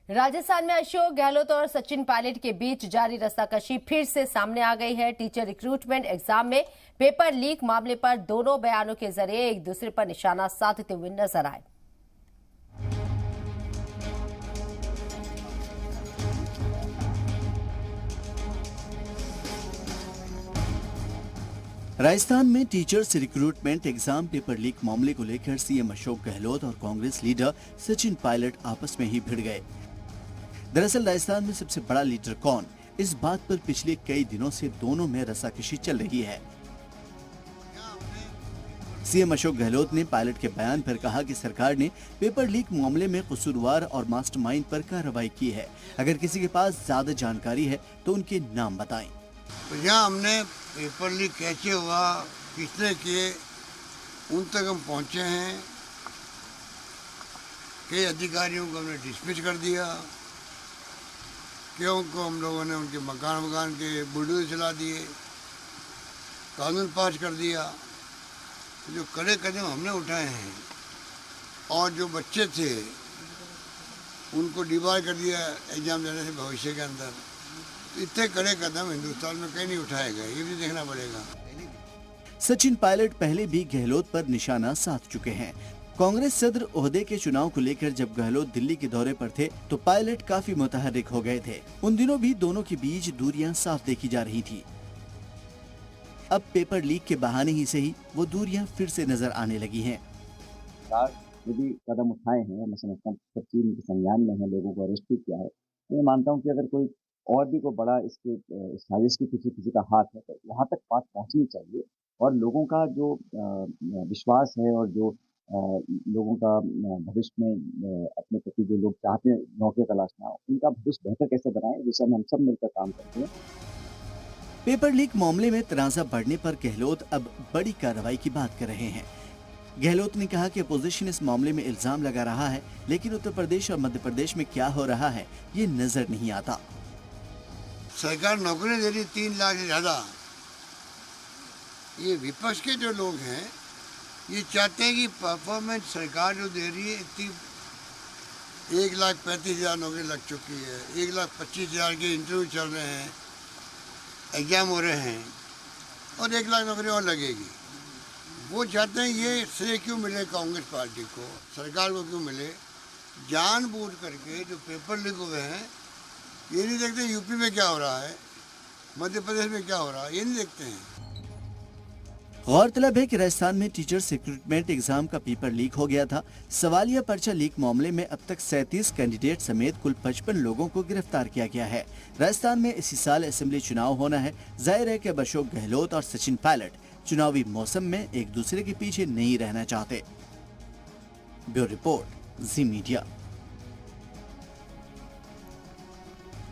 राजस्थान में अशोक गहलोत और सचिन पायलट के बीच जारी रस्साकशी फिर से सामने आ गई है। टीचर रिक्रूटमेंट एग्जाम में पेपर लीक मामले पर दोनों बयानों के जरिए एक दूसरे पर निशाना साधते हुए नजर आए। राजस्थान में teachers recruitment exam paper leak मामले को लेकर सीएम अशोक गहलोत और कांग्रेस लीडर सचिन पायलट आपस में ही भिड़ गए। दरअसल राजस्थान में सबसे बड़ा लीडर कौन, इस बात पर पिछले कई दिनों से दोनों में रस्साकशी चल रही है। सीएम अशोक गहलोत ने पायलट के बयान पर कहा कि सरकार ने पेपर लीक मामले में कसूरवार और मास्टरमाइंड पर कार्रवाई की है। अगर किसी के पास ज्यादा जानकारी है तो उनके नाम बताएं। तो जहाँ हमने पेपर लीक कैसे हुआ, किसने किए, उन तक हम पहुँचे हैं। कई अधिकारियों को हमने डिसमिस कर दिया, क्यों को हम लोगों ने उनके मकान के बुलडोजर चला दिए, कानून पास कर दिया। जो कड़े कदम हमने उठाए हैं और जो बच्चे थे उनको डिबार कर दिया एग्जाम देने से भविष्य के अंदर। इतने कड़े कदम हिंदुस्तान में कहीं नहीं उठाए गए, ये भी देखना पड़ेगा। सचिन पायलट पहले भी गहलोत पर निशाना साध चुके हैं। कांग्रेस सदर ओहदे के चुनाव को लेकर जब गहलोत दिल्ली के दौरे पर थे तो पायलट काफी मुतहर्रिक हो गए थे। उन दिनों भी दोनों के बीच दूरियां साफ देखी जा रही थी। अब पेपर लीक के बहाने ही सही वो दूरियां फिर से नजर आने लगी हैं। जो भी कदम उठाए हैं, मैं समझता हूँ सचिन के संज्ञान में है, लोगों को अरेस्ट भी किया है। मैं मानता हूँ कि अगर कोई और भी कोई बड़ा इसके साजिश के पीछे किसी का हाथ है तो वहाँ तक बात पहुँचनी चाहिए और लोगों का जो विश्वास है और जो लोगों का भविष्य में अपने प्रति जो लोग चाहते हैं नौकरी तलाशना, उनका भविष्य बेहतर कैसे बनाएं, जिससे हम सब मिलकर काम करते हैं। पेपर लीक मामले में तनाज़ा बढ़ने पर गहलोत अब बड़ी कार्रवाई की बात कर रहे हैं। गहलोत ने कहा कि अपोजिशन इस मामले में इल्जाम लगा रहा है, लेकिन उत्तर प्रदेश और मध्य प्रदेश में क्या हो रहा है ये नजर नहीं आता। सरकार नौकरी दे रही 3 लाख से ज्यादा। ये विपक्ष के जो लोग हैं ये चाहते हैं कि परफॉर्मेंस सरकार जो दे रही है इतनी 1,35,000 नौकरी लग चुकी है, 1,25,000 के इंटरव्यू चल रहे हैं, एग्जाम हो रहे हैं और 1 लाख नौकरी और लगेगी। वो चाहते हैं ये श्रेय क्यों मिले कांग्रेस पार्टी को, सरकार को क्यों मिले। जानबूझ करके जो पेपर लीक हुए हैं ये नहीं देखते यूपी में क्या हो रहा है, मध्य प्रदेश में क्या हो रहा है, ये नहीं देखते हैं। गौरतलब है कि राजस्थान में टीचर्स रिक्रूटमेंट एग्जाम का पेपर लीक हो गया था। सवालिया पर्चा लीक मामले में अब तक 37 कैंडिडेट समेत कुल 55 लोगों को गिरफ्तार किया गया है। राजस्थान में इसी साल असेंबली चुनाव होना है। जाहिर है कि अब अशोक गहलोत और सचिन पायलट चुनावी मौसम में एक दूसरे के पीछे नहीं रहना चाहते। ब्यूरो रिपोर्ट, जी मीडिया।